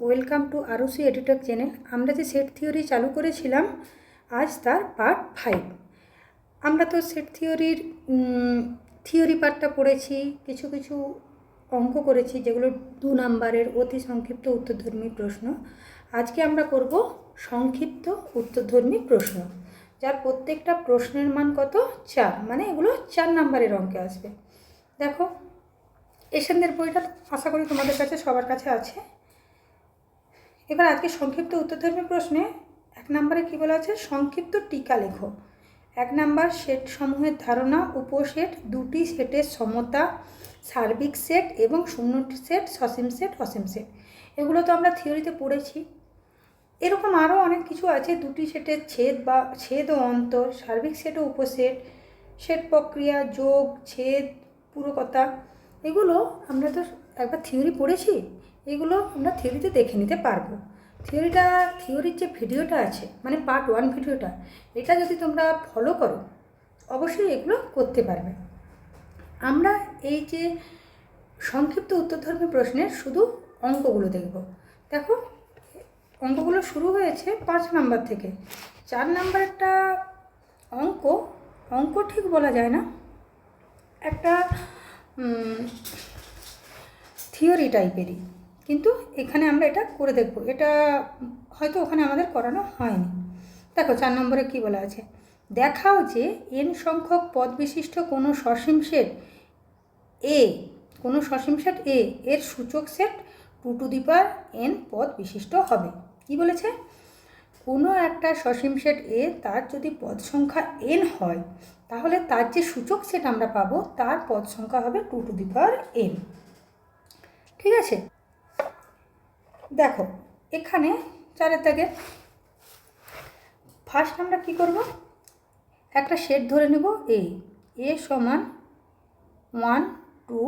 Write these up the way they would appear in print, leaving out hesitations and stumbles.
Welcome to Arushi Edutech channel. আমরা যে set theory চালু করেছিলাম আজ তার পার্ট 5। আমরা তো সেট থিওরির থিওরি পার্টটা পড়েছি, কিছু কিছু অঙ্ক করেছি যেগুলো 2 নম্বরের অতি সংক্ষিপ্ত উত্তরধর্মী প্রশ্ন। আজকে আমরা করব সংক্ষিপ্ত উত্তরধর্মী প্রশ্ন, যার প্রত্যেকটা প্রশ্নের মান কত? 4, মানে এগুলো 4 নম্বরের অঙ্কে আসবে। দেখো, এশানদের বইটা আশা করি তোমাদের কাছে সবার কাছে আছে। এবার আজকে সংক্ষিপ্ত উত্তরধর্মী প্রশ্নে 1 নম্বরে কী বলা আছে? সংক্ষিপ্ত টিকা লেখো। 1 নম্বর, সেট সমূহের ধারণা, উপসেট, দুটি সেটের সমতা, সার্বিক সেট এবং শূন্য সেট, সসীম সেট, অসীম সেট। এগুলো তো আমরা থিওরিতে পড়েছি। এরকম আরও অনেক কিছু আছে, দুটি সেটের ছেদ বা ছেদ ও অন্তর, সার্বিক সেট ও উপসেট, সেট প্রক্রিয়া, যোগ, ছেদ, পুরকতা। এগুলো আমরা তো একবার থিওরি পড়েছি, এগুলো আমরা থিওরিতে দেখে নিতে পারবো। থিওরির যে ভিডিওটা আছে, মানে পার্ট 1 ভিডিওটা, এটা যদি তোমরা ফলো করো অবশ্যই এগুলো করতে পারবে। আমরা এই যে সংক্ষিপ্ত উত্তরধর্মী প্রশ্নের শুধু অঙ্কগুলো দেখব। দেখো, অঙ্কগুলো শুরু হয়েছে 5 নম্বর থেকে। 4 নম্বরেরটা অঙ্ক ঠিক বলা যায় না, একটা থিওরি টাইপেরই, কিন্তু এখানে আমরা এটা করে দেখব। এটা হয়তো ওখানে আমাদের করানো হয়নি। দেখো 4 নম্বরে কি বলা আছে? দেখাও যে n সংখ্যক পদ বিশিষ্ট কোনো সসীম সেট এ এর সূচক সেট 2n পদ বিশিষ্ট হবে। কি বলেছে? কোনো একটা সসীম সেট এ তার যদি পদ সংখ্যা n হয়, তাহলে তার যে সূচক সেট আমরা পাবো তার পদ সংখ্যা হবে 2n। ঠিক আছে? দেখো এখানে 4 দাগে ফার্স্ট আমরা কি করব? একটা সেট ধরে নেব এ সমান 1 2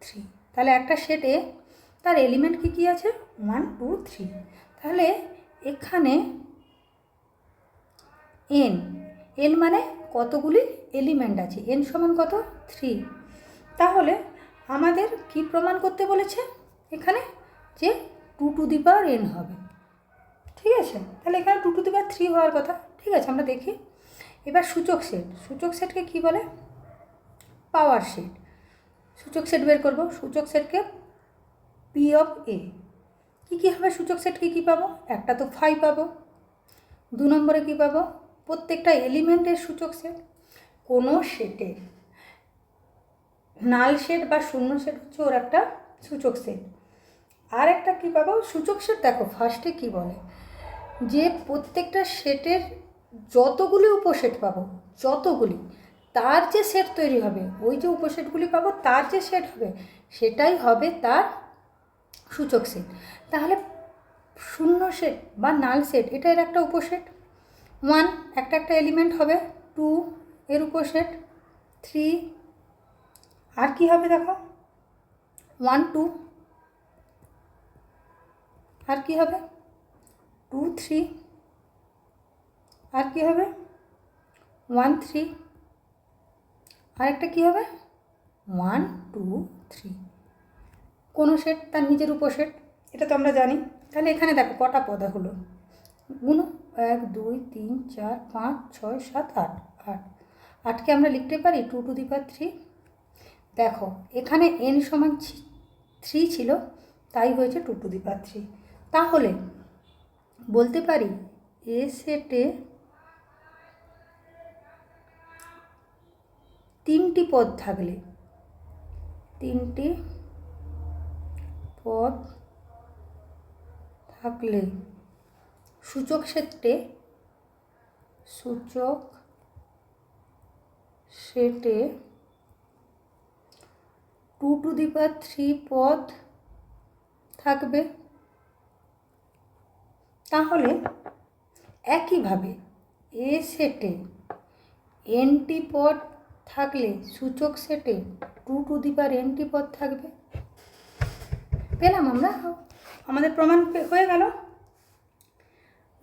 3। তাহলে একটা সেট এ, তার এলিমেন্ট কি আছে? 1 2 3। তাহলে এখানে n মানে কতগুলি এলিমেন্ট আছে? n সমান কত? 3। তাহলে আমাদের কি প্রমাণ করতে বলেছে এখানে? যে 2n হবে। ঠিক আছে? তাহলে এখানে 2 হওয়ার কথা। ঠিক আছে, আমরা দেখি। এবার সূচক সেটকে কি বলে? Power set. সূচক সেট বের করব। সূচক সেটকে P অফ A। কী হবে সূচক সেট? কি পাবো? একটা তো 5 পাবো। 2 নম্বরে কি পাবো? প্রত্যেকটা এলিমেন্টের সূচক সেট। কোনো সেটের নাল সেট বা শূন্য সেট হচ্ছে ওর একটা সূচক সেট। আর একটা কী পাবো? সূচক সেট। দেখো ফার্স্টে কি বলে? যে প্রত্যেকটা সেটের যতগুলি উপসেট পাবো, যতগুলি, তার যে সেট তৈরি হবে, ওই যে উপসেটগুলি পাবো তার যে সেট হবে, সেটাই হবে তার সূচক সেট। তাহলে শূন্য সেট বা নাল সেট, এটা এর একটা উপসেট। 1 একটা এলিমেন্ট হবে, 2 এর উপসেট, 3 আর কি হবে? দেখো 1 2 আর কি হবে? 2 3 আর কি হবে? 1 3 আর একটা কী হবে? 1 2 3। কোনো সেট তার নিজের উপসেট, এটা তো আমরা জানি। তাহলে এখানে দেখো কটা পদ হলো, গুনো 1 2 3 4 5 6 7 8 8কে আমরা লিখতে পারি 2 দেখো এখানে n সমান 3 ছিল, তাই হয়েছে 2 তাহলে বলতে পারি এ সেটে 3টি পদ থাকলে, 3টি পদ থাকলে সূচক সেটে 2 পদ থাকবে। তাহলে একইভাবে এ সেটে nটি পদ থাকলে সূচক সেটে 2n পদ থাকবে। পেলাম আমরা, আমাদের প্রমাণ হয়ে গেল।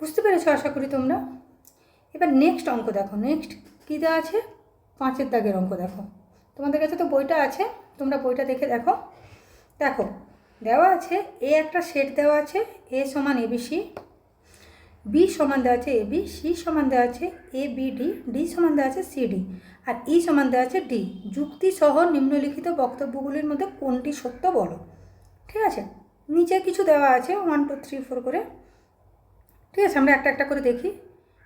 বুঝতে পেরেছো আশা করি তোমরা। এবার নেক্সট অঙ্ক দেখো। নেক্সট কী দেওয়া আছে? 5 দাগের অঙ্ক দেখো। তোমাদের কাছে তো বইটা আছে, তোমরা বইটা দেখে দেখো। দেখো দেওয়া আছে এ একটা সেট দেওয়া আছে এ সমান এবিসি, বি সমান দেওয়া আছে এবি, সি সমান দেওয়া আছে এ বি ডি, ডি সমান দেওয়া আছে সিডি, আর ই সমান দেওয়া আছে ডি। যুক্তি সহ নিম্নলিখিত বক্তব্যগুলির মধ্যে কোনটি সত্য বলো। ঠিক আছে, নিচে কিছু দেওয়া আছে 1 2 3 4 করে। ঠিক আছে, আমরা একটা একটা করে দেখি।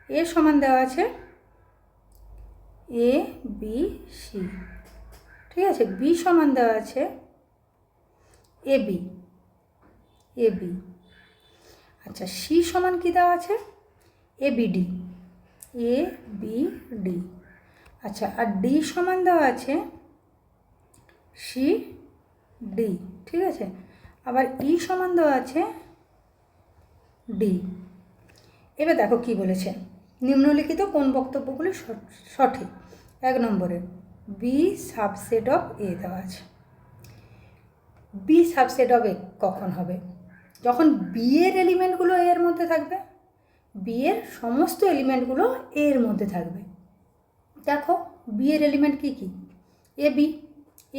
এ সমান দেওয়া আছে এ বি সি। ঠিক আছে, বি সমান দেওয়া আছে এ বি, এ বি। আচ্ছা, সি সমান কি দেওয়া আছে A B D, A B D. আচ্ছা, আর ডি সমান দেওয়া আছে সি ডি। ঠিক আছে, আবার ই সমান দেওয়া আছে ডি। এবার দেখো কি বলেছে, নিম্নলিখিত কোন বক্তব্যগুলি সঠিক। 1 নম্বরে বি সাবসেট অফ এ দেওয়া আছে। বি সাবসেট অফ এ কখন হবে? যখন বি এর এলিমেন্টগুলো এর মধ্যে থাকবে, বি এর সমস্ত এলিমেন্টগুলো এর মধ্যে থাকবে। দেখো বি এর element key key? A B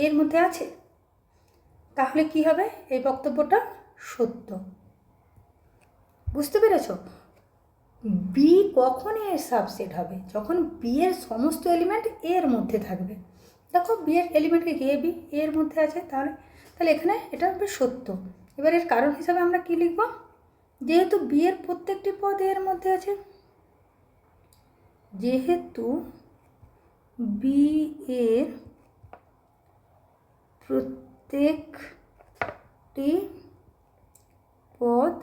এর মধ্যে আছে, তাহলে কি হবে? এই বক্তব্যটা সত্য। বুঝতে পেরেছ? বি কখন এর সাবসেট হবে? যখন বি এর সমস্ত এলিমেন্ট এর মধ্যে থাকবে। দেখো বি এর এলিমেন্ট কি এ বি এর মধ্যে আছে, তাহলে তাহলে এখানে এটা হবে সত্য। এবার এর কারণ হিসাবে আমরা কি লিখব? যেহেতু বি এর প্রত্যেকটি পদ এর মধ্যে আছে, যেহেতু বি এর প্রত্যেকটি পদ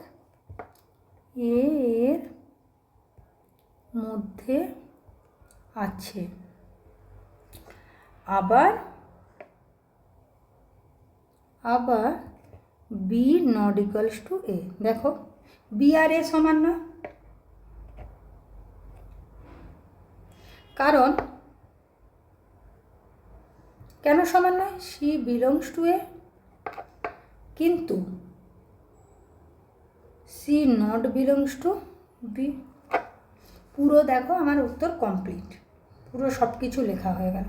এর মধ্যে আছে, আবার বি নট ইকুয়ালস টু এ। দেখো বি আর এ সমান না, কারণ কেন সমান নয়? সি বিলংস টু এ, কিন্তু C not belongs to B. পুরো দেখো আমার উত্তর কমপ্লিট, পুরো সব কিছু লেখা হয়ে গেল।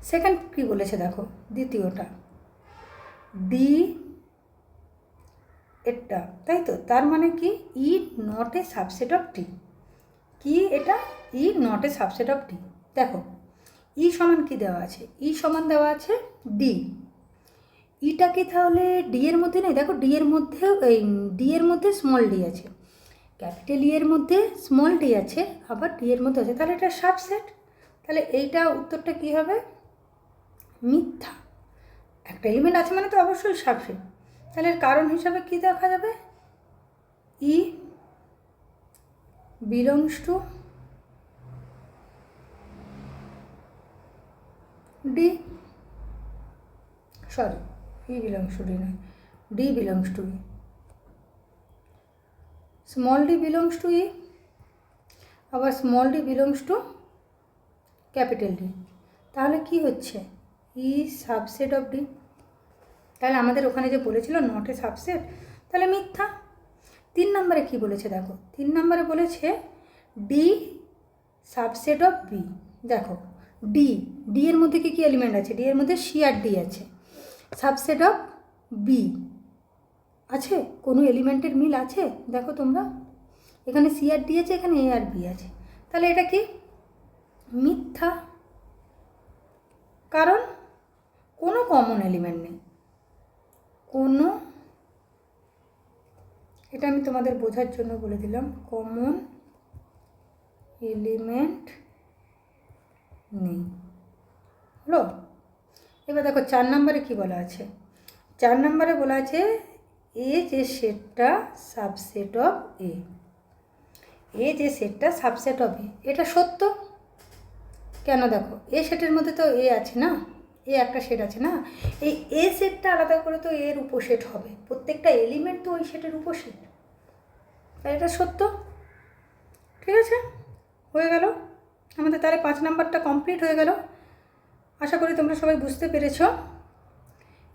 সেকেন্ড কী বলেছে দেখো, দ্বিতীয়টা ডি এটা, তাই তো? তার মানে কি E not A subset of D. কি এটা? E not A subset of D. দেখো ই সমান কি দেওয়া আছে? ই সমান দেওয়া আছে ডি। ইটা কি তাহলে ডি এর মধ্যে নেই? দেখো ডি এর মধ্যে, এই ডি এর মধ্যে স্মল ডি আছে, ক্যাপিটাল ই এর মধ্যে স্মল ডি আছে, আবার ডি এর মধ্যে আছে, তাহলে এটা সাবসেট। তাহলে এইটা উত্তরটা কি হবে? মিথ্যা। একটা এলিমেন্ট আছে মানে তো অবশ্যই সাবসেট। তাহলে এর কারণ হিসাবে কি দেখা যাবে? E belongs to D, sorry E belongs to D নয়, D belongs to E. Small D belongs to E, আবার small D belongs to capital D. তাহলে কি হচ্ছে? E subset of D. তাহলে আমাদের ওখানে যে বলেছিল নট এ সাবসেট, তাহলে মিথ্যা। 3 নম্বরে কি বলেছে দেখো, 3 নম্বরে বলেছে ডি সাবসেট অফ বি। দেখো ডি, ডি এর মধ্যে কি এলিমেন্ট আছে? ডি এর মধ্যে সি আর ডি আছে। সাবসেট অফ বি আছে, কোনো এলিমেন্টের মিল আছে? দেখো তোমরা, এখানে সি আর ডি আছে, এখানে এ আর বি আছে, তাহলে এটা কি? মিথ্যা। কারণ কোনো কমন এলিমেন্ট নেই, কোনো, এটা আমি তোমাদের বোঝার জন্য বলে দিলাম, কমন এলিমেন্ট নেই। হলো? এবার দেখো 4 নম্বরে কি বলা আছে? 4 নম্বরে বলা আছে এ যে সেটটা সাবসেট অফ এ, এ যে সেটটা সাবসেট অফ এ, এটা সত্য। কেন? দেখো এ সেটের মধ্যে তো এ আছে না, এ একটা সেট আছে না, এই এ সেটটা আলাদা করে তো এর উপসেট হবে, প্রত্যেকটা এলিমেন্ট তো ওই সেটের উপসেট, তাই এটা সত্য। ঠিক আছে, হয়ে গেল আমাদের, তাহলে 5 নাম্বারটা কমপ্লিট হয়ে গেল। আশা করি তোমরা সবাই বুঝতে পেরেছ।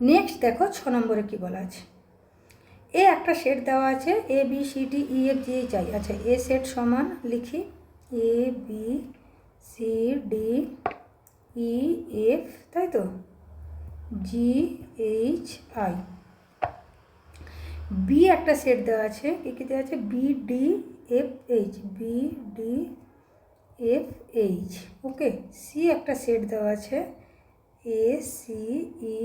নেক্সট দেখো 6 নম্বরে কী বলা আছে। এ একটা সেট দেওয়া আছে, A B C D E F G H I. আচ্ছা, এ সেট সমান লিখি A B C D E F, তাই তো, জি এইচ আই। বি একটা সেট দেওয়া আছে, কী দেওয়া আছে, B D F H, B D F H, okay. C একটা সেট দেওয়া আছে, A C E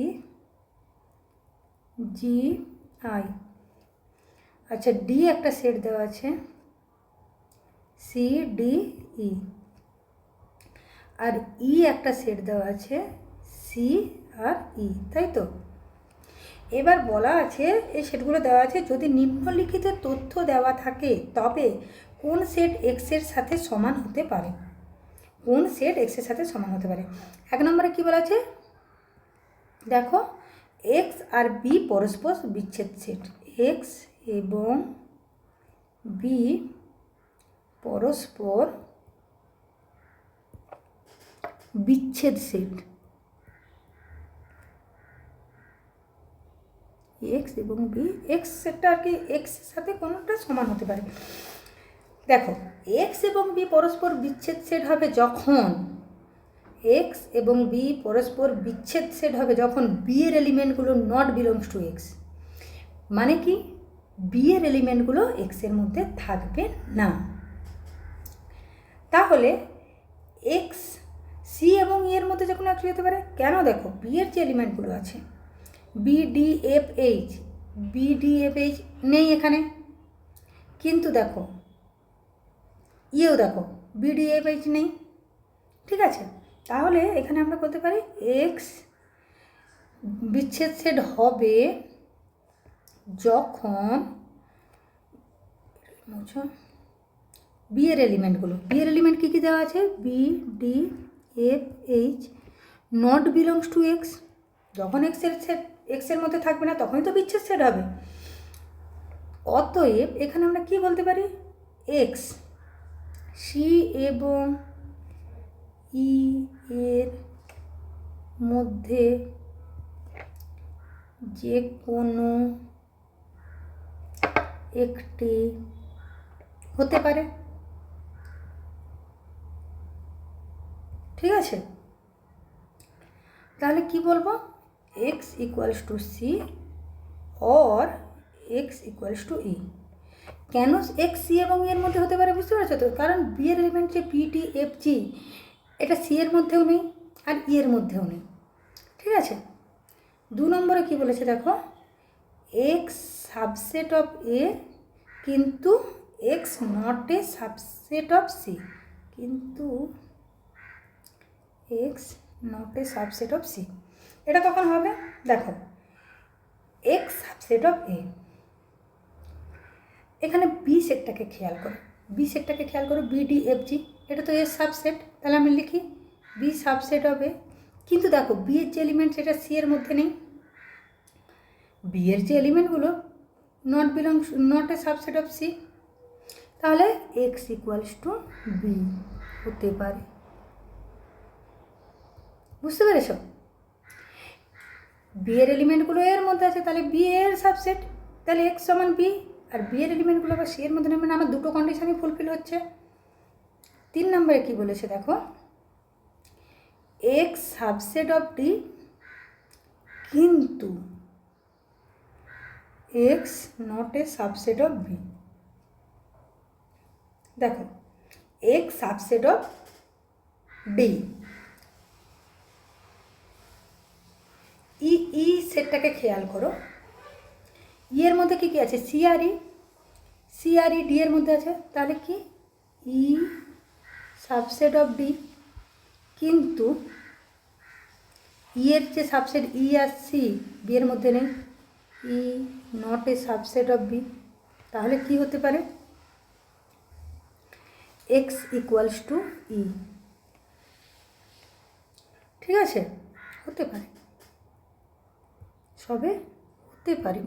G I. আচ্ছা, ডি একটা সেট দেওয়া আছে, সি ডি ই। আর ই একটা সেট দেওয়া আছে, সি আর ই, তাই তো। এবার বলা আছে, এই সেটগুলো দেওয়া আছে, যদি নিম্নলিখিত তথ্য দেওয়া থাকে তবে কোন সেট এক্সের সাথে সমান হতে পারে, কোন সেট এক্সের সাথে সমান হতে পারে। 1 নম্বরে কী বলা আছে, দেখো, এক্স আর বি পরস্পর বিচ্ছেদ সেট, এক্স এবং বি পরস্পর বিচ্ছেদ সেট, এক্স এবং বি, এক্স সেটটা আর কি এক্সের সাথে কোনোটা সমান হতে পারে। দেখো, এক্স এবং বি পরস্পর বিচ্ছেদ সেট হবে যখন, এক্স এবং বি পরস্পর বিচ্ছেদ সেট হবে যখন বি এর এলিমেন্টগুলো নট বিলংস টু এক্স, মানে কি, বি এর এলিমেন্টগুলো এক্সের মধ্যে থাকবে না। তাহলে এক্স সি এবং ই এর মধ্যে যখন একটি হতে পারে, কেন, দেখো বি এর যে এলিমেন্টগুলো আছে, B D F H, B D F H নেই এখানে, কিন্তু দেখো ইয়েও দেখো বি ডি এফ এইচ নেই, ঠিক আছে। তাহলে এখানে আমরা করতে পারি এক্স বিচ্ছেদ সেট হবে যখন বি এর এলিমেন্টগুলো, বি এর এলিমেন্ট কী কী দেওয়া আছে, B D F H not belongs to X, যখন এক্সের সেট এক্সের মধ্যে থাকবে না তখনই তো বিচ্ছেদ সেট হবে। অতএব এখানে আমরা কি বলতে পারি, এক্স সি এবং ই এর মধ্যে যে কোনো একটি হতে পারে, ঠিক আছে। তাহলে কি বলবো, X equals to C or X equals to E. কেন এক্স সি এবং এর মধ্যে হতে পারে বুঝতে পারছো তো, কারণ বি এর এলিমেন্ট যে পি টি এফ জি, এটা সি এর মধ্যেও নেই আর ই এর মধ্যেও নেই, ঠিক আছে। 2 নম্বরে কি বলেছে দেখো, এক্স সাবসেট অফ এ কিন্তু X not A subset of C, কিন্তু X not A subset of C. এটা কখন হবে, দেখো, এক্স সাবসেট অফ এ, এখানে বি সেটটাকে খেয়াল করো, বি সেটটাকে খেয়াল করো, বি ডি এফ জি, এটা তো এর সাবসেট, তাহলে আমি লিখি বি সাবসেট অফ এ। কিন্তু দেখো বি এর যে এলিমেন্ট সেটা সি এর মধ্যে নেই, বি এর যে এলিমেন্টগুলো not A subset of C, তাহলে এক্স ইকুয়ালস টু বি হতে পারে, বুঝতে পেরেছ। বি এর এলিমেন্টগুলো এর মধ্যে আছে, তাহলে বি এর সাবসেট, তাহলে এক্স সমান বি, আর বি এর এলিমেন্টগুলো আবার সি এর মধ্যে নেই, মানে আমার দুটো কন্ডিশনই ফুলফিল হচ্ছে। 3 নম্বরে কী বলেছে দেখো, এক্স সাবসেট অফ ডি কিন্তু X not A subset of B. দেখো, X subset of D, E E সেটটাকে খেয়াল করো, ই এর মধ্যে কী কী আছে, সি আর ই ডি এর মধ্যে আছে, তাহলে কি ই সাবসেট অফ ডি, কিন্তু ই এর যে সাবসেট ই আর সি বি এর মধ্যে নেই, E not A subset of B, তাহলে কি হতে পারে, এক্স ইকুয়ালস টু ই, ঠিক আছে, হতে পারে, সবে হতে পারে।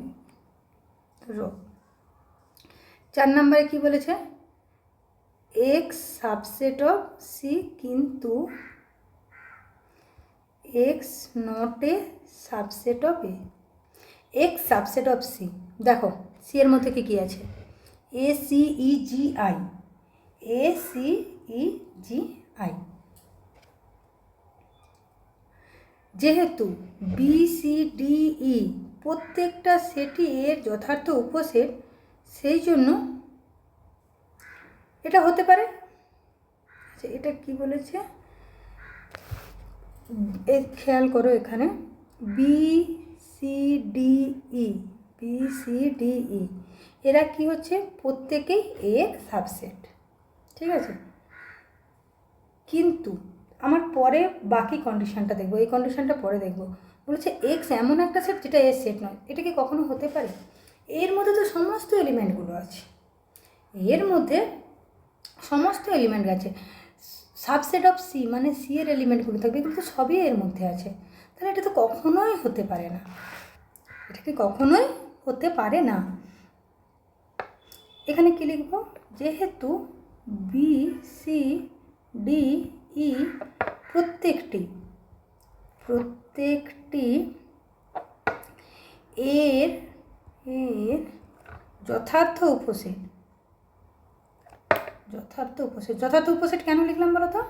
4 নম্বরে কি বলেছে, এক্স সাবসেট অফ সি কিন্তু X not A subset of A, X subset of C, দেখো সি এর মধ্যে কী কী আছে, A C E G I, A C E G I, যেহেতু বি সি ডি ই প্রত্যেকটা সেটই এর যথার্থ উপসেট, সেই জন্য এটা হতে পারে। আচ্ছা, এটা কি বলেছে এই খেয়াল করো, এখানে B C D E, B C D E এরা কি হচ্ছে, প্রত্যেকেই এর সাবসেট, ঠিক আছে। কিন্তু আমার পরে বাকি কন্ডিশনটা দেখবো, এই কন্ডিশনটা পরে দেখবো। বলেছে এক্স এমন একটা সেট যেটা এর সেট নয়, এটা কি কখনো হতে পারে? এর মধ্যে তো সমস্ত এলিমেন্টগুলো আছে, এর মধ্যে সমস্ত এলিমেন্ট আছে, সাবসেট অফ সি মানে সি এর এলিমেন্টগুলো থাকবে, এগুলো তো সবই এর মধ্যে আছে, তাহলে এটা তো কখনোই হতে পারে না, এটা কি কখনোই হতে পারে না। এখানে কি লিখব, যেহেতু বি সি ডি ই প্রত্যেকটি এর যথার্থ উপসেট, যথার্থ উপসেট কেন লিখলাম বলো তো?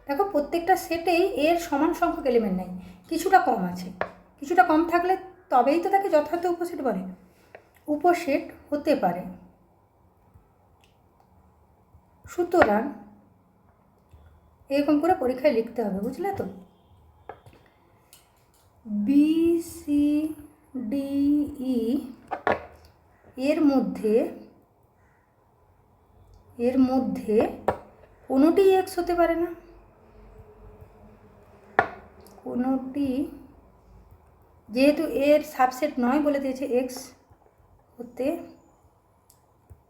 দেখো, প্রত্যেকটা সেটেই এর সমান সংখ্যক এলিমেন্ট নেই, কিছুটা কম আছে, কিছুটা কম থাকলে তবেই তো তাকে যথার্থ উপসেট বলে। উপসেট হতে পারে, সুতরাং এরকম করে পরীক্ষায় লিখতে হবে, বুঝলে তো। বি সি ডি ই এর মধ্যে কোনোটি এক্স হতে পারে না, কোনোটি, যেহেতু এর সাবসেট নয় বলে দিয়েছে, এক্স হতে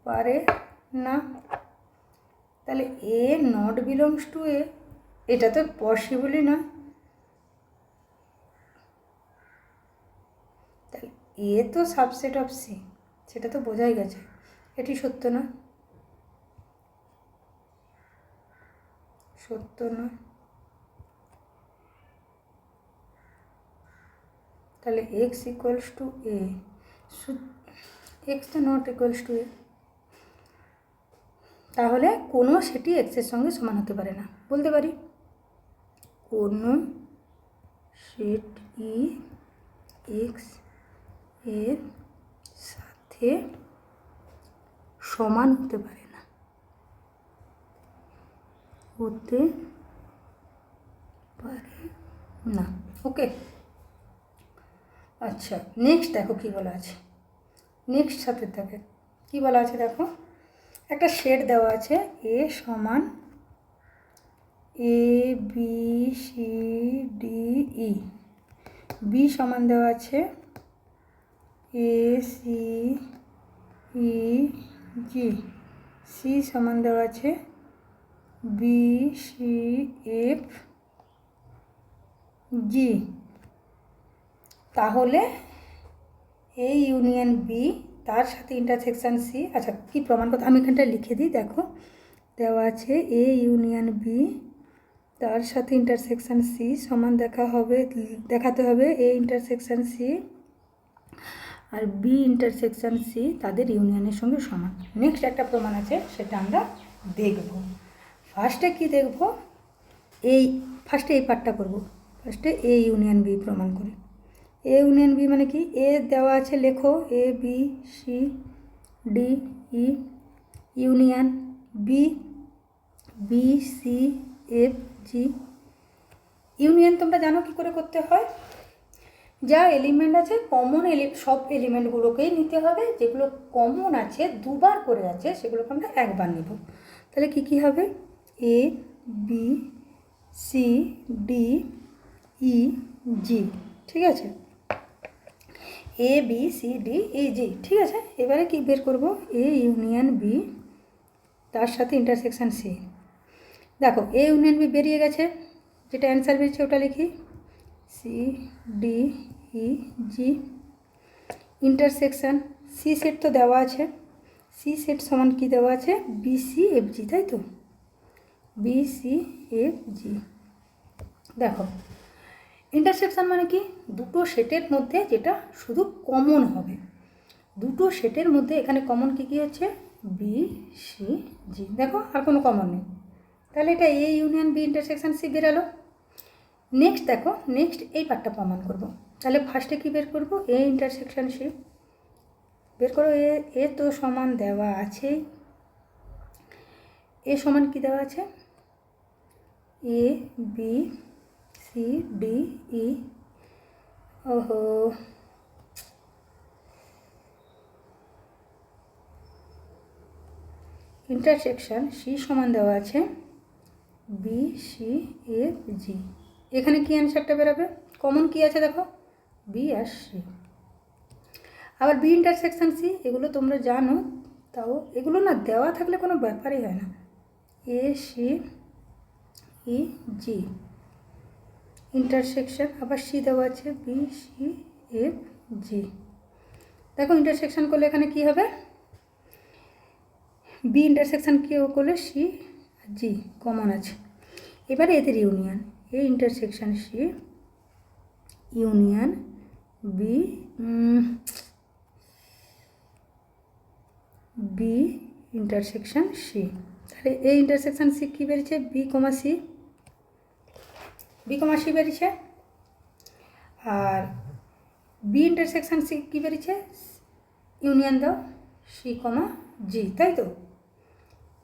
পারে না, তাহলে এ নট বিলংস টু এ, এটা তো পসিবলই না, তাহলে এ তো সাবসেট অফ সি, সেটা তো বোঝাই গেছে, এটি সত্য না, সত্য না। তাহলে এক্স ইকুয়ালস টু এ, এক্স তো নট ইকুয়ালস টু এ, তাহলে কোনো সেটি এক্সের সঙ্গে সমান হতে পারে না, বলতে পারি কোনো সেট ই এক্স এর সাথে সমান হতে পারে না, হতে পারে না। ওকে, আচ্ছা, নেক্সট দেখো কী বলা আছে, নেক্সট সাথে থাকে কী বলা আছে, দেখো একটা সেট দেওয়া আছে, এ সমান A B C D E, B সমান দেওয়া আছে A C E G, C সমান দেওয়া আছে বি সি এফ জি, তাহলে এ ইউনিয়ন বি তার সাথে ইন্টারসেকশন সি। আচ্ছা, কি প্রমাণ করতে, আমি এখানটা লিখে দিই, দেখো দেওয়া আছে এ ইউনিয়ন বি তার সাথে ইন্টারসেকশন সি সমান দেখাতে হবে এ ইন্টারসেকশন সি আর বি ইন্টারসেকশন সি তাদের ইউনিয়নের সঙ্গে সমান। নেক্সট একটা প্রমাণ আছে, সেটা আমরা দেখব। ফার্স্টে কি দেখব, ফার্স্টে এই পার্টটা করব, ফার্স্টে এ ইউনিয়ন বি প্রমাণ করি। এ ইউনিয়ন বি মানে কি, এ দেওয়া আছে, লেখো A B C D E union B B C F G. Union তোমরা জানো কি করে করতে হয়, যা এলিমেন্ট আছে কমন সব এলিমেন্টগুলোকেই নিতে হবে, যেগুলো কমন আছে দুবার করে আছে সেগুলোকে আমরা একবার নেব। তাহলে কি কি হবে, এ বি সি ডি ই জি, ঠিক আছে, এ বি সি ডি ই জি, ঠিক আছে। এবারে কি বের করব, এ ইউনিয়ন বি তার সাথে ইন্টারসেকশন সি। দেখো এ ইউনিয়ন বি বেরিয়ে গেছে, যেটা অ্যান্সার বেরিয়েছে ওটা লিখি, C D E G intersection she said তো দেওয়া আছে, সি সেট সমান কি দেওয়া আছে, বি সি এফ জি, তাই তো, বি সি এফ জি। দেখো ইন্টারসেকশন মানে কি, দুটো সেটের মধ্যে যেটা শুধু কমন হবে, দুটো সেটের মধ্যে এখানে কমন কী কী হচ্ছে, বি সি জি, দেখো আর কোনো কমন নেই, তাহলে এটা A union B intersection C বেরালো। নেক্সট দেখো, নেক্সট এই পার্টটা প্রমাণ করব। তাহলে ফার্স্টে কি বের করব, এ ইন্টারসেকশন সি বের করো। এ তো সমান দেওয়া আছেই, এ সমান কি দেওয়া আছে, এ বি সি ডি ই, ওহো ইন্টারসেকশন সি সমান দেওয়া আছে বি সি এফ জি। এখানে কি অ্যান্সারটা বেরোবে, কমন কি আছে দেখো, বি আর সি। আবার বি ইন্টারসেকশন সি এগুলো তোমরা জানো, তাও এগুলো না দেওয়া থাকলে কোনো ব্যাপারই হয় না। A C E G intersection, আবার সি দেওয়া আছে বি সি এফ জি। দেখো ইন্টারসেকশন করলে এখানে কি হবে, বি ইন্টারসেকশন কেউ করলে সি জি কমন আছে। এবারে এদের union, A intersection C union B B intersection C. তাহলে এ ইন্টারসেকশন সি কী বেরিয়েছে, B comma C, B comma C বেরিয়েছে। আর বি ইন্টারসেকশন সি কী বেরিয়েছে, ইউনিয়ন দাও সি কমা জি, তাই তো।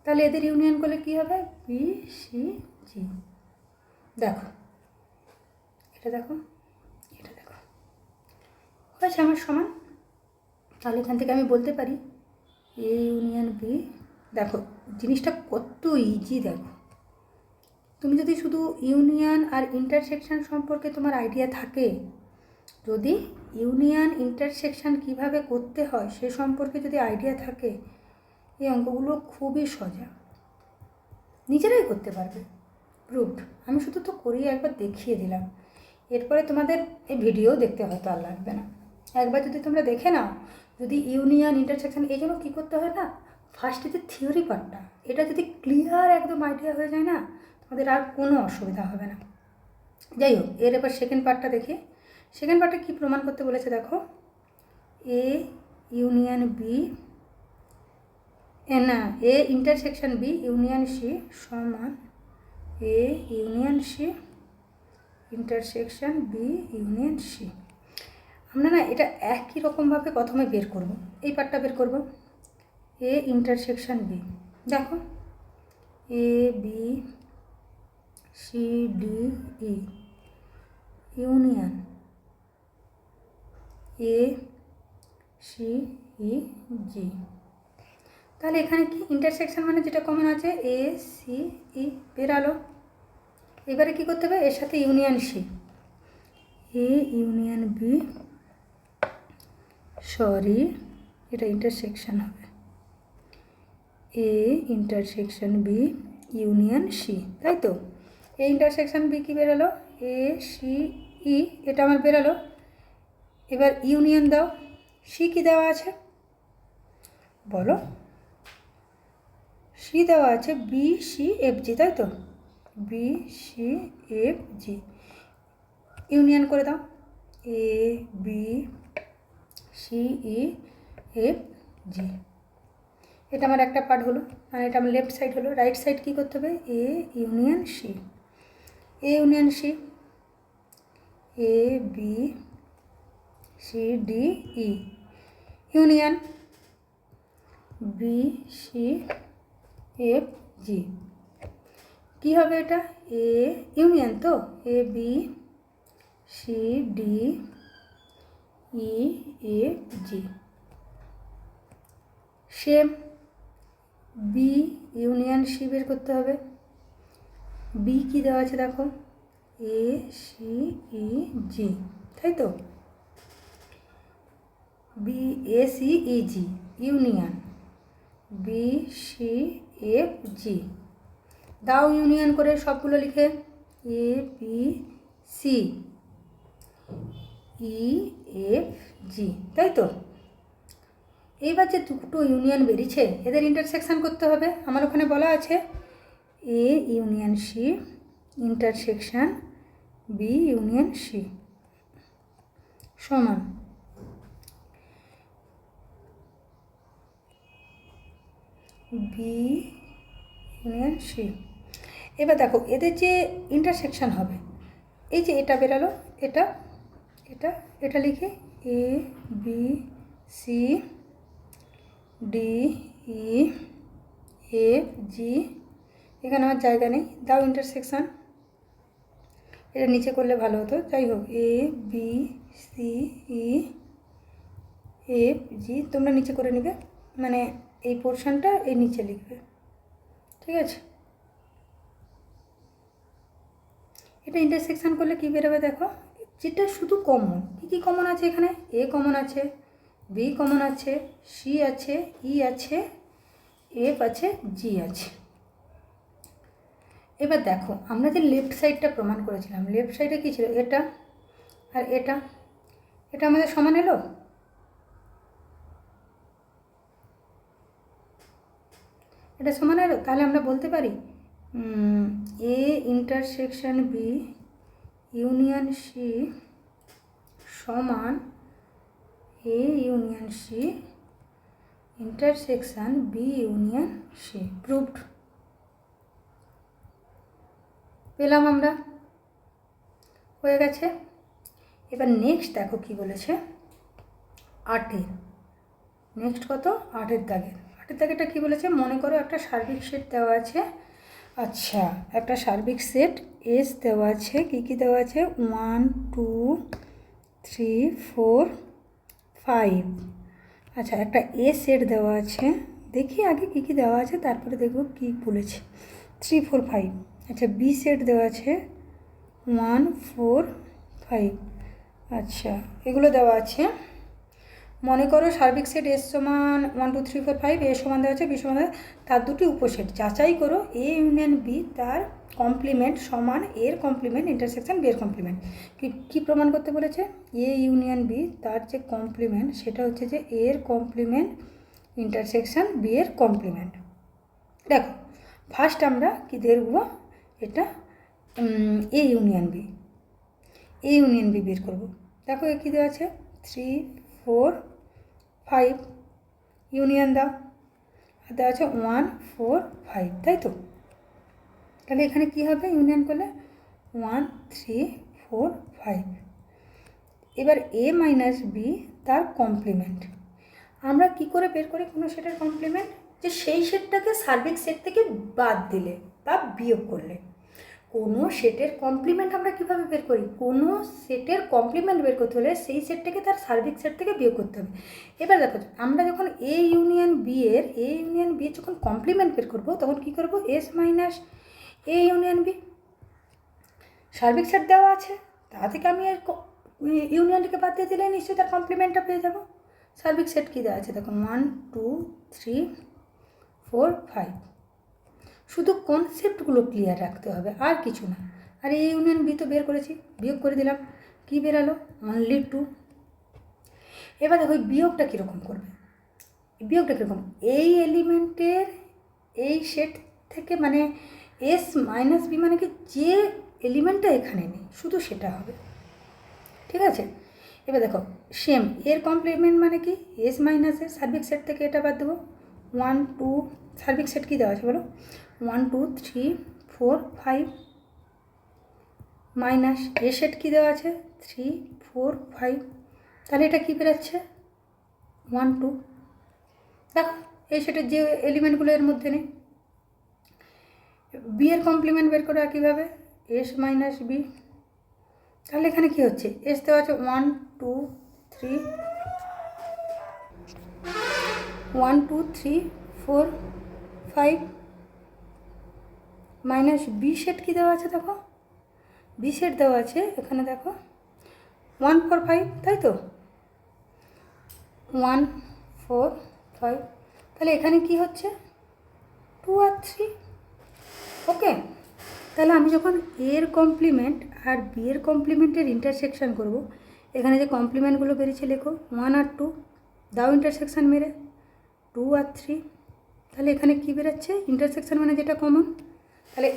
তাহলে এদের ইউনিয়ন করলে কী হবে, বি সি জি। দেখো এটা দেখো, এটা দেখো, হয়েছে আমার সমান। তাহলে এখান থেকে আমি বলতে পারি এ ইউনিয়ন বি। দেখো জিনিসটা কত ইজি, দেখো তুমি যদি শুধু ইউনিয়ন আর ইন্টারসেকশন সম্পর্কে তোমার আইডিয়া থাকে, যদি ইউনিয়ন ইন্টারসেকশন কিভাবে করতে হয় সে সম্পর্কে যদি আইডিয়া থাকে, এই অঙ্কগুলো খুবই সোজা, নিজেরাই করতে পারবে, প্রুভড। আমি শুধু তো করিয়ে একবার দেখিয়ে দিলাম, এরপরে তোমাদের এই ভিডিও দেখতে হয়তো আর লাগবে না। একবার যদি তোমরা দেখে নাও, যদি ইউনিয়ন ইন্টারসেকশন, এই জন্য কী করতে হয় না, ফার্স্টে যে থিওরি পার্টটা এটা যদি ক্লিয়ার একদম আইডিয়া হয়ে যায় না, তোমাদের আর কোনো অসুবিধা হবে না। যাই হোক, এর এবার সেকেন্ড পার্টটা দেখি। সেকেন্ড পার্টে কী প্রমাণ করতে বলেছে দেখো, এ ইউনিয়ন বি না, A intersection B union C সমান A union C intersection B union C. আমরা না এটা একই রকমভাবে প্রথমে বের করব, এই পার্টটা বের করব। এ ইন্টারসেকশন বি, দেখো A B C D E union A C E G. তাহলে এখানে কি ইন্টারসেকশন মানে যেটা কমন আছে এ সি ই বেরালো। এবারে কি করতে হবে, এর সাথে union C, A union B, sorry এটা ইন্টারসেকশন হবে, A intersection B union C, তাই তো। এ ইন্টারসেকশন বি কী বেরালো, এ সি ই, এটা আমার বেরালো। এবার ইউনিয়ন দাও, সি কী দেওয়া আছে বলো, সি দেওয়া আছে বি সি এফ জি, তাই তো, B C F G. Union করে দাও, A B C E F G. এটা আমার একটা পার্ট হলো, মানে এটা আমার লেফট সাইড হলো। রাইট সাইড কী করতে হবে, A union C, A union C, A B C D E union B C F G. কী হবে এটা, এ ইউনিয়ন তো, A B C D E F G. Same B union C বের করতে হবে। বি কী দেওয়া আছে দেখো, এ সি ই জি, তাই তো, B A C E G union B C F G. দাও ইউনিয়ন করে সবগুলো লিখে, A B C E F G, তাই তো। এইবার যে দুটো ইউনিয়ন বেরিয়েছে এদের ইন্টারসেকশন করতে হবে। আমার ওখানে বলা আছে A union C intersection B union C সমান বি ইউনিয়ন সি। এবার দেখো এদের যে ইন্টারসেকশন হবে, এই যে এটা বেরালো, এটা এটা এটা লিখি A B C D E F G, এখানে আমার জায়গা নেই, দাও ইন্টারসেকশান। এটা নিচে করলে ভালো হতো, যাই হোক A B C E F G, তোমরা নিচে করে নেবে, মানে এই পোর্শনটা এই নিচে লিখবে, ঠিক আছে। এটা ইন্টারসেকশান করলে কী বেরোবে দেখো, যেটা শুধু কমন, কী কী কমন আছে এখানে, এ কমন আছে, বি কমন আছে, সি আছে, ই আছে, এফ আছে, জি আছে। এবার দেখো আমরা যে লেফট সাইডটা প্রমাণ করেছিলাম, লেফট সাইডে কী ছিল, এটা আর এটা, এটা আমাদের সমান এলো। এটা সমান এলো, তাহলে আমরা বলতে পারি A intersection B union C সমান A union C intersection B union C. Proved. পেলাম আমরা, হয়ে গেছে। এবার নেক্সট দেখো কি বলেছে, 8-এর নেক্সট কত, 8-এর দাগের। 8-এর দাগেরটা কী বলেছে, মনে করো একটা সার্বিক সেট দেওয়া আছে। আচ্ছা, একটা সার্বিক সেট এস দেওয়া আছে, কী কী দেওয়া আছে, 1 2 3 4 5। আচ্ছা, একটা এ সেট দেওয়া আছে, দেখি আগে কী কী দেওয়া আছে তারপরে দেখব কী বলেছে। 3 4 5। আচ্ছা, বি সেট দেওয়া আছে 1 4 5। আচ্ছা, এগুলো দেওয়া আছে। মনে করো সার্বিক সেট এস সমান 1 2 3 4 5, এ সমান দেওয়া আছে, বি সমান দেওয়া, তার দুটি উপসেট যাচাই করো, এ ইউনিয়ন বি তার কমপ্লিমেন্ট সমান এর কমপ্লিমেন্ট ইন্টারসেকশন বি এর কমপ্লিমেন্ট। কী প্রমাণ করতে বলেছে, এ ইউনিয়ন বি তার যে কমপ্লিমেন্ট সেটা হচ্ছে যে এর কমপ্লিমেন্ট ইন্টারসেকশন বি এর কমপ্লিমেন্ট। দেখো ফার্স্ট আমরা কি দেখব, এটা A union B, A union B বের করব। দেখো কী দেওয়া আছে, 3 4 5, ইউনিয়ন দাও, আর দেওয়া আছে 1 4 5, তাই তো। তাহলে এখানে কী হবে, ইউনিয়ন করলে 1 3 4 5। এবার এ মাইনাস বি তার কমপ্লিমেন্ট। আমরা কি করে বের করি কোনো সেটের কমপ্লিমেন্ট, যে সেই সেটটাকে সার্বিক সেট থেকে বাদ দিলে বা বিয়োগ করলে। কোনো সেটের কমপ্লিমেন্ট আমরা কীভাবে বের করি, কোনো সেটের কমপ্লিমেন্ট বের করতে হলে সেই সেটটাকে তার সার্বিক সেট থেকে বিয়োগ করতে হবে। এবার দেখো আমরা যখন এ ইউনিয়ন বি এর যখন কমপ্লিমেন্ট বের করবো তখন কী করবো, S minus A union B, সার্বিক সেট দেওয়া আছে তা থেকে আমি এর ইউনিয়নটিকে বাদ দিয়ে দিলে নিশ্চয়ই তার কমপ্লিমেন্টটা পেয়ে যাবো। সার্বিক সেট কী দেওয়া আছে দেখো, 1 2 3 4 5। শুধু কনসেপ্টগুলো ক্লিয়ার রাখতে হবে, আর কিছু না। আর এই ইউনিয়ন বি তো বের করেছি, বিয়োগ করে দিলাম, কী বেরালো, অনলি 2। এবার দেখো বিয়োগটা কীরকম করবে, বিয়োগটা কীরকম, এই এলিমেন্টের এই সেট থেকে, মানে এস মাইনাস বি মানে কি, যে এলিমেন্টটা এখানে নেই শুধু সেটা হবে, ঠিক আছে। এবার দেখো সেম এর কমপ্লিমেন্ট মানে কি, এস মাইনাসের সার্বিক সেট থেকে এটা বাদ দেবো, 1 2, সার্বিক সেট কী দেওয়া আছে বলো, 1 2 3 4 5, মাইনাস এ সেট কী দেওয়া আছে 3 4 5। তাহলে এটা কী বেরোচ্ছে 1 2। দেখো এই সেটের যে এলিমেন্টগুলো এর মধ্যে নেই। বি এর কমপ্লিমেন্ট বের করা কীভাবে, এস মাইনাস বি। তাহলে এখানে কী হচ্ছে, এস দেওয়া আছে 1 2 3 1 2 3 4 5, মাইনাস বি সেট কী দেওয়া আছে দেখো, বি সেট দেওয়া আছে এখানে দেখো 1 4 5, তাই তো, 1 4 5। তাহলে এখানে কি হচ্ছে 2 আর 3। ওকে, তাহলে আমি যখন এর কমপ্লিমেন্ট আর বি এর কমপ্লিমেন্টের ইন্টারসেকশন করব, এখানে যে কমপ্লিমেন্টগুলো বেরিয়েছে লেখো 1 আর 2, দাও ইন্টারসেকশন মেরে 2 আর 3। তাহলে এখানে কী বেরোচ্ছে, ইন্টারসেকশন মানে যেটা কমন, তাহলে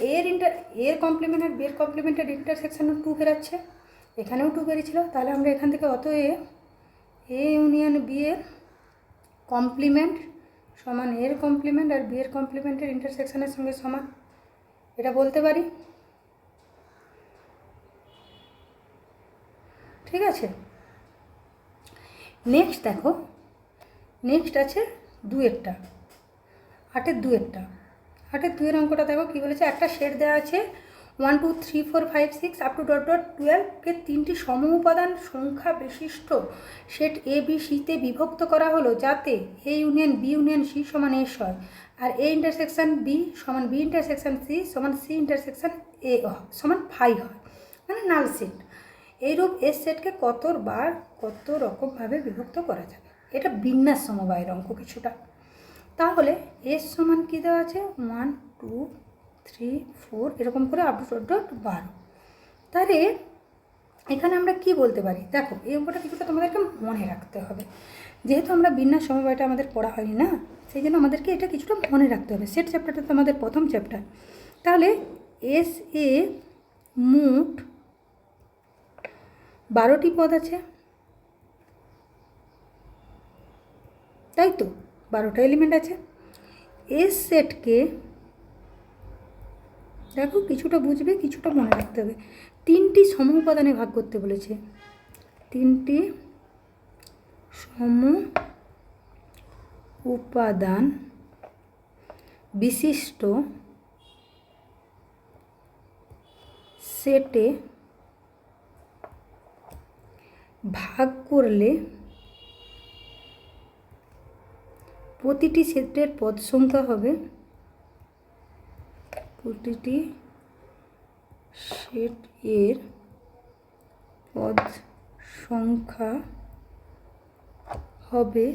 এর কমপ্লিমেন্ট আর বি এর কমপ্লিমেন্টের ইন্টারসেকশন 2 বেরোচ্ছে, এখানেও 2 বেরিয়েছিল। তাহলে আমরা এখান থেকে অতএব এ ইউনিয়ন বি এর কমপ্লিমেন্ট সমান এর কমপ্লিমেন্ট আর বি এর কমপ্লিমেন্টের ইন্টারসেকশনের সঙ্গে সমান, এটা বলতে পারি, ঠিক আছে। নেক্সট দেখো, নেক্সট আছে 2-এরটা, 8-এর 2-এরটা। 8-এর 2-এর অঙ্কটা দেখো কী বলেছে, একটা সেট দেওয়া আছে 1 2 3 4 5 6 আপ টু ডট ডট 12কে 3টি সম উপাদান সংখ্যা বিশিষ্ট সেট এ বি সিতে বিভক্ত করা হলো, যাতে A union B union C সমান এস হয়, আর এ ইন্টারসেকশন বি সমান বি ইন্টারসেকশন সি সমান সি ইন্টারসেকশন এ সমান ফাই হয়, মানে নাল সেট। এইরূপ এস সেটকে কত রকমভাবে বিভক্ত করা যাবে। এটা বিন্যাস সমবায়ের অঙ্ক কিছুটা। তাহলে এস সমান কী দেওয়া আছে, 1 2 3 4 এরকম করে আপ টু ডট 12। তাহলে এখানে আমরা কি বলতে পারি, দেখো এই অঙ্কটা কিছুটা তোমাদেরকে মনে রাখতে হবে, যেহেতু আমরা বিন্যাস সমবায়টা আমাদের পড়া হয়নি না, সেই জন্য আমাদেরকে এটা কিছুটা মনে রাখতে হবে। সেট চ্যাপ্টারটা তো আমাদের প্রথম চ্যাপ্টার। তাহলে এস এ মোট 12টি পদ আছে, তাই তো 12টা এলিমেন্ট আছে। এস সেটকে দেখো কিছুটা বুঝবে, কিছুটা মনে রাখতে হবে। 3টি সম উপাদানে ভাগ করতে বলেছে, 3টি সম উপাদান বিশিষ্ট সেটে ভাগ করলে প্রতিটি সেটের পদ সংখ্যা হবে, প্রতিটি সেট এর পদ সংখ্যা হবে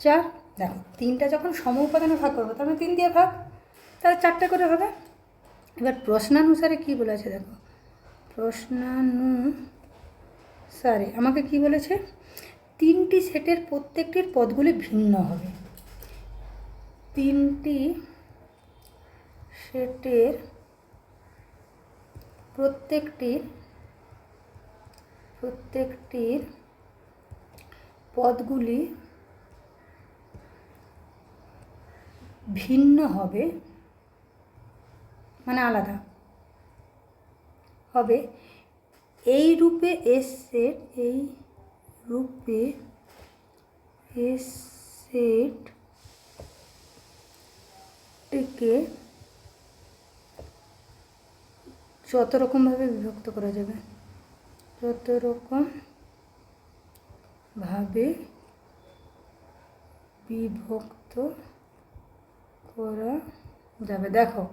4। দেখো 3টা যখন সম উপাদানে ভাগ করবো তাহলে 3 দিয়ে ভাগ, তাহলে 4টে করে হবে। এবার প্রশ্নানুসারে কী বলেছে দেখো, প্রশ্নানুসারে আমাকে কি বলেছে, 3টি সেটের প্রত্যেকটির পদগুলি ভিন্ন হবে। 3টি সেটের প্রত্যেকটির পদগুলি ভিন্ন হবে, মানে আলাদা হবে। এই রূপে এস সেটটিকে যত রকমভাবে বিভক্ত করা যাবে, যত রকমভাবে বিভক্ত করা যাবে। দেখো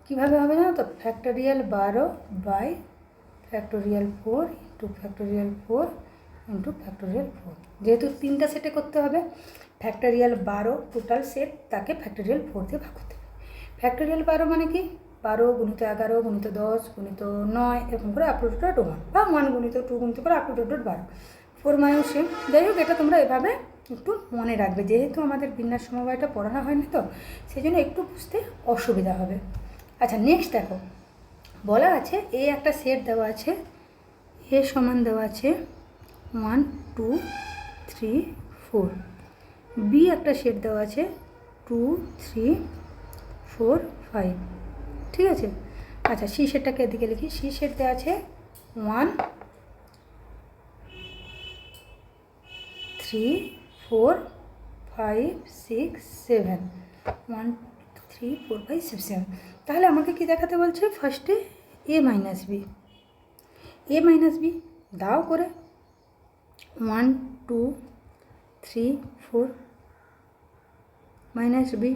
কীভাবে হবে জানো তো, factorial 12 by factorial 4 into factorial 4 into factorial 4। যেহেতু 3টা সেটে করতে হবে, ফ্যাক্টোরিয়াল 12 টোটাল সেট, তাকে ফ্যাক্টোরিয়াল 4 দিয়ে ভাগ করতে হবে। ফ্যাক্টোরিয়াল 12 মানে কি, 12 গুণিত 11 গুণিত 10 গুণিত 9 এরকম করে আপ টু ডট 1, বা 1 গুণিত 2 গুণিত করে up to dot 12, 4 minus same. যাই হোক, এটা তোমরা এভাবে একটু মনে রাখবে, যেহেতু আমাদের বিন্যাস সমবায়টা পড়ানো হয়নি তো সেই জন্য একটু বুঝতে অসুবিধা হবে। আচ্ছা নেক্সট দেখো, বলা আছে এ একটা সেট দেওয়া আছে, এ সমান দেওয়া আছে 1 2 3 4, বি একটা সেট দেওয়া আছে 2 3 4 5, ঠিক আছে। আচ্ছা সি সেটটাকে এদিকে লিখি, সি সেট দেওয়া আছে 1 3 4 5 6 7, 1 3 4 5 6 7। তাহলে আমাকে কি দেখাতে বলছে, ফার্স্টে এ মাইনাস বি দাও করে 1 2 3 4 মাইনাস বি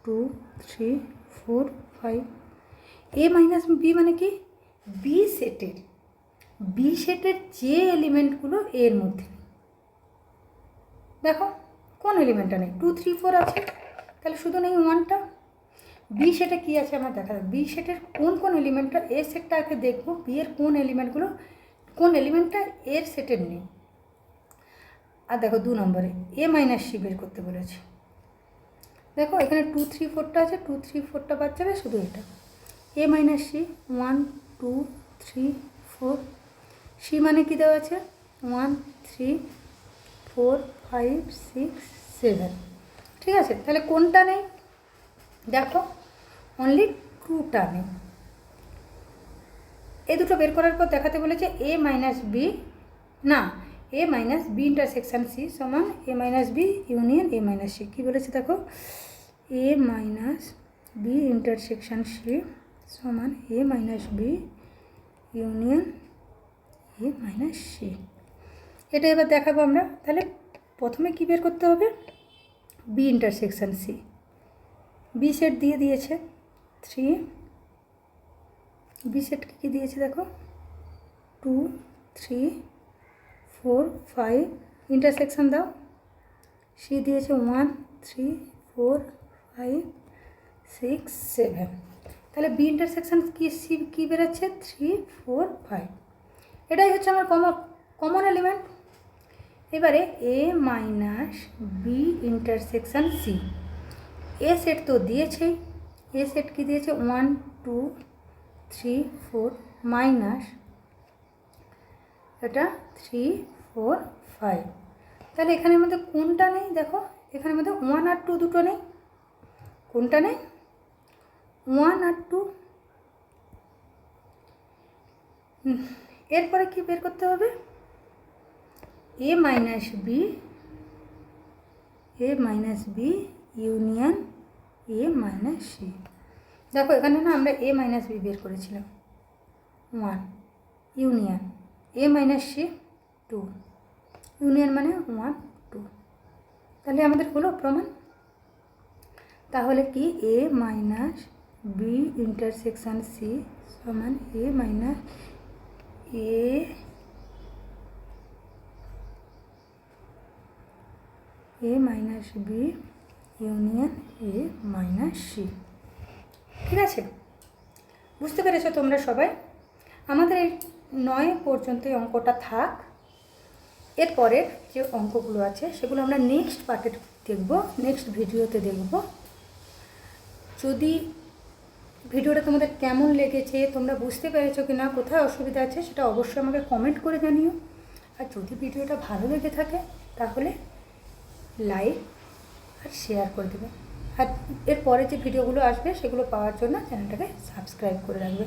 2 3 4 5। এ মাইনাস বি মানে কি, বি সেটের যে এলিমেন্টগুলো এর মধ্যে নেই। দেখো কোন এলিমেন্টটা নেই, 2 3 4 আছে, তাহলে শুধু নেই 1টা। বি সেটে কী আছে আমার দেখা যাবে, বি সেটের কোন এলিমেন্টটা, এ সেটটা আগে দেখবো, বি এর কোন এলিমেন্টটা এর সেটের নেই। আর দেখো 2 নম্বরে এ মাইনাস সি বের করতে বলেছে। দেখো এখানে 2 3 4টা আছে, 2 3 4টা বাদ যাবে, শুধু এটা এ মাইনাস সি 1 2 3 4। সি মানে কী দেওয়া আছে, 1 3 4 5 6 7, ঠিক আছে। তাহলে কোনটা নেই, দেখো অনলি 2টা নেই। এই দুটো বের করার পর দেখাতে বলেছে এ মাইনাস বি, না A minus B intersection C সমান A minus B union A minus C. কী বলেছে দেখো, A minus B intersection C সমান A minus B union A minus C. এটা এবার দেখাবো আমরা। তাহলে প্রথমে কী বের করতে হবে, B intersection C. B set দিয়ে দিয়েছে 3, বি সেট কী দিয়েছে দেখো 2 3 4 5, ইন্টারসেকশান দাও। সি দিয়েছে 1 3 4 5 6 7। তাহলে বি ইন্টারসেকশান কি সি কী বেরোচ্ছে 3 4 5। এটাই হচ্ছে আমার কমন এলিমেন্ট। এবারে এ মাইনাস বি ইন্টারসেকশান সি, এ সেট তো দিয়েছেই। এ সেট কি দিয়েছে 1 2 3 4 মাইনাস এটা 3 4 5। তাহলে এখানের মধ্যে কোনটা নেই দেখো, এখানের মধ্যে 1 আর 2 দুটো নেই। কোনটা নেই 1 আর 2। এরপরে কি বের করতে হবে, A minus B union A minus C. দেখো এখানে না আমরা এ মাইনাস বি বের করেছিলাম 1, union A minus C 2, union মানে 1 2। তাহলে আমাদের হলো প্রমাণ। তাহলে কি A minus B intersection C সমান A minus A minus B union A minus C. ঠিক আছে, বুঝতে পেরেছো তোমরা সবাই? আমাদের এই 9 পর্যন্ত এই অঙ্কটা থাক। এরপরের যে অঙ্কগুলো আছে সেগুলো আমরা নেক্সট পার্টে দেখব, নেক্সট ভিডিওতে দেখব। যদি ভিডিওটা তোমাদের কেমন লেগেছে, তোমরা বুঝতে পেরেছো কি না, কোথায় অসুবিধা আছে সেটা অবশ্যই আমাকে কমেন্ট করে জানিও। আর যদি ভিডিওটা ভালো লেগে থাকে তাহলে লাইক আর শেয়ার করে দেবে। আর এরপরে যে ভিডিওগুলো আসবে সেগুলো পাওয়ার জন্য চ্যানেলটাকে সাবস্ক্রাইব করে রাখবে।